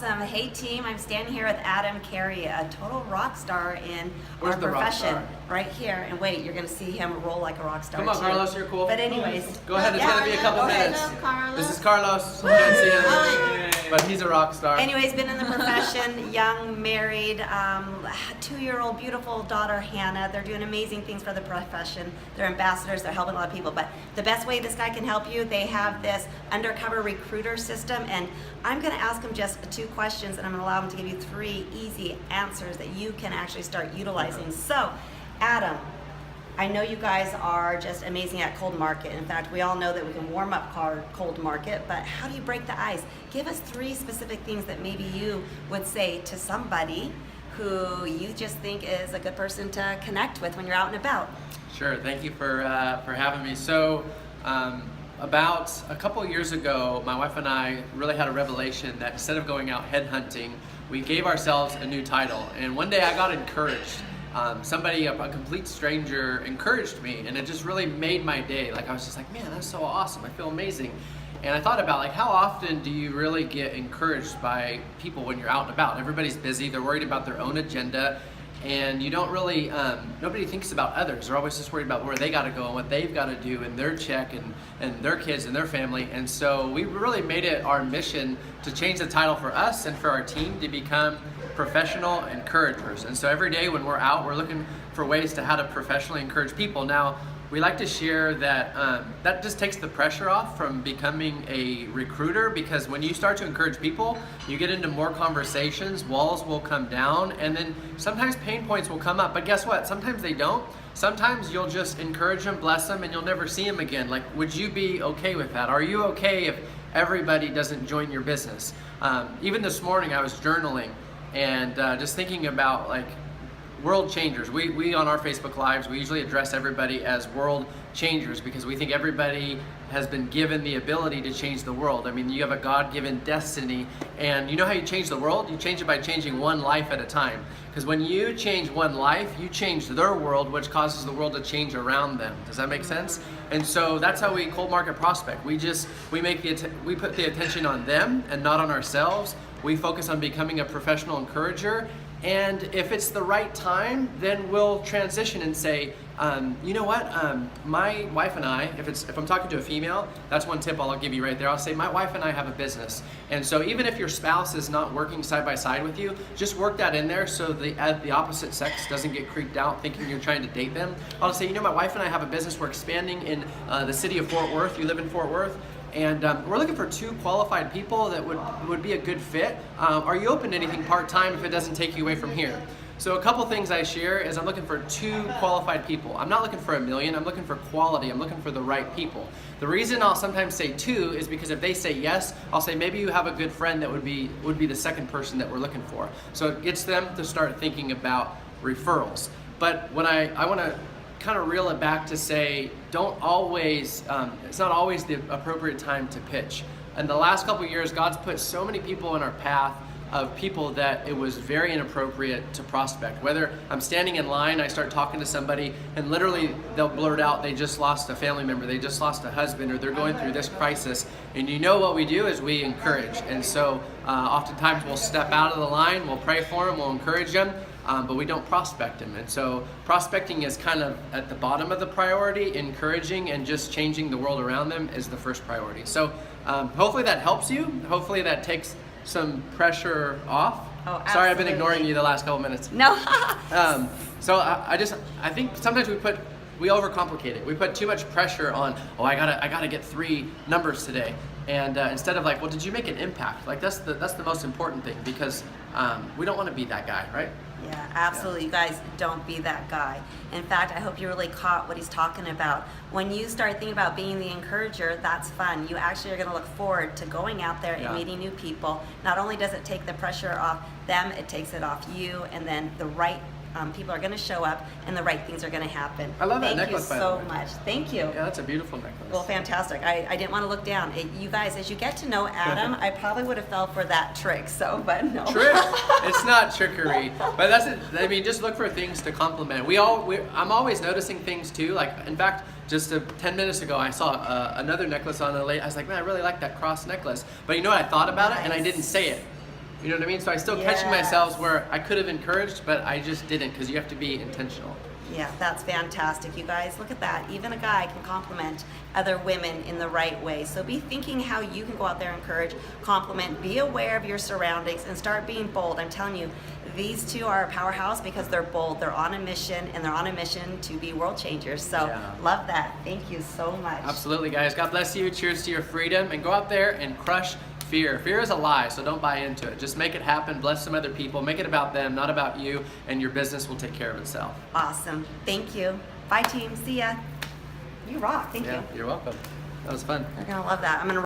Awesome. Hey team, I'm standing here with Adam Carey, a total rock star in Where's our the rock profession. star? Right here. And wait, you're going to see him roll like a rock star. Come on, too. Carlos, you're cool. But anyways. Go ahead, it's going to be a couple go ahead. minutes. This is Carlos. You can't see him, but he's a rock star. Anyways, been in the profession, young, married, 2-year-old beautiful daughter, Hannah. They're doing amazing things for the profession. They're ambassadors. They're helping a lot of people. But the best way this guy can help you, they have this undercover recruiter system. And I'm going to ask him just 2 questions, and I'm going to allow him to give you 3 easy answers that you can actually start utilizing. So, Adam, I know you guys are just amazing at cold market. In fact, we all know that we can warm up cold market, but how do you break the ice? Give us 3 specific things that maybe you would say to somebody who you just think is a good person to connect with when you're out and about. Sure, thank you for having me. So, about a couple of years ago, my wife and I really had a revelation that instead of going out headhunting, we gave ourselves a new title. And one day I got encouraged. Somebody, a complete stranger, encouraged me, and it just really made my day. Like, I was just like, man, that's so awesome. I feel amazing. And I thought about, like, how often do you really get encouraged by people when you're out and about? Everybody's busy. They're worried about their own agenda. And you don't really, nobody thinks about others. They're always just worried about where they got to go and what they've got to do and their check and their kids and their family. And so we really made it our mission to change the title for us and for our team to become professional encouragers. And so every day when we're out, we're looking for ways to how to professionally encourage people. Now, we like to share that that just takes the pressure off from becoming a recruiter, because when you start to encourage people, you get into more conversations, walls will come down, and then sometimes pain points will come up. But guess what? Sometimes they don't. Sometimes you'll just encourage them, bless them, and you'll never see them again. Like, would you be okay with that? Are you okay if everybody doesn't join your business? Even this morning I was journaling and just thinking about, like, world changers. We on our Facebook Lives, we usually address everybody as world changers because we think everybody has been given the ability to change the world. I mean, you have a God-given destiny, and you know how you change the world? You change it by changing one life at a time. Because when you change one life, you change their world, which causes the world to change around them. Does that make sense? And so that's how we cold market prospect. We put the attention on them and not on ourselves. We focus on becoming a professional encourager. And if it's the right time, then we'll transition and say, you know what, my wife and I, if I'm talking to a female, that's one tip I'll give you right there. I'll say, my wife and I have a business. And so even if your spouse is not working side by side with you, just work that in there so the opposite sex doesn't get creeped out thinking you're trying to date them. I'll say, you know, my wife and I have a business. We're expanding in the city of Fort Worth. You live in Fort Worth. And we're looking for 2 qualified people that would be a good fit. Are you open to anything part-time if it doesn't take you away from here? So a couple things I share is I'm looking for 2 qualified people. I'm not looking for a million, I'm looking for quality. I'm looking for the right people. The reason I'll sometimes say 2 is because if they say yes, I'll say maybe you have a good friend that would be the second person that we're looking for. So it gets them to start thinking about referrals. But when I want to kind of reel it back to say, don't always, it's not always the appropriate time to pitch. In the last couple of years, God's put so many people in our path of people that it was very inappropriate to prospect. Whether I'm standing in line, I start talking to somebody, and literally they'll blurt out they just lost a family member, they just lost a husband, or they're going through this crisis. And you know what we do is we encourage. And so oftentimes we'll step out of the line, we'll pray for them, we'll encourage them, but we don't prospect them. And so prospecting is kind of at the bottom of the priority. Encouraging and just changing the world around them is the first priority. So hopefully that helps you. Hopefully that takes some pressure off. Oh, sorry, I've been ignoring you the last couple minutes. No. So I think sometimes we overcomplicate it. We put too much pressure on, I gotta get 3 numbers today. And instead of like, well, did you make an impact? Like that's the most important thing, because we don't want to be that guy, right? Yeah, absolutely. You guys, don't be that guy. In fact, I hope you really caught what he's talking about. When you start thinking about being the encourager, that's fun. You actually are going to look forward to going out there and meeting new people. Not only does it take the pressure off them, it takes it off you, and then the right people are going to show up and the right things are going to happen. I love that necklace. Thank you so much. Thank you. Yeah, that's a beautiful necklace. Well, fantastic. I didn't want to look down. You guys, as you get to know Adam, I probably would have fell for that trick. So, but no. Trick? It's not trickery. But that's it. I mean, just look for things to compliment. I'm always noticing things too. Like, in fact, just 10 minutes ago, I saw another necklace on a lady. I was like, man, I really like that cross necklace. But you know what? I thought about it and I didn't say it. You know what I mean? So I still catching Yes. myself where I could have encouraged, but I just didn't, because you have to be intentional. Yeah, that's fantastic, you guys. Look at that. Even a guy can compliment other women in the right way. So be thinking how you can go out there and encourage, compliment, be aware of your surroundings, and start being bold. I'm telling you, these two are a powerhouse because they're bold. They're on a mission, and they're on a mission to be world changers. So Yeah. love that. Thank you so much. Absolutely, guys. God bless you. Cheers to your freedom, and go out there and crush fear. Fear is a lie, so don't buy into it. Just make it happen. Bless some other people. Make it about them, not about you, and your business will take care of itself. Awesome. Thank you. Bye, team. See ya. You rock. Thank you. You're welcome. That was fun. They're going to love that. I'm going to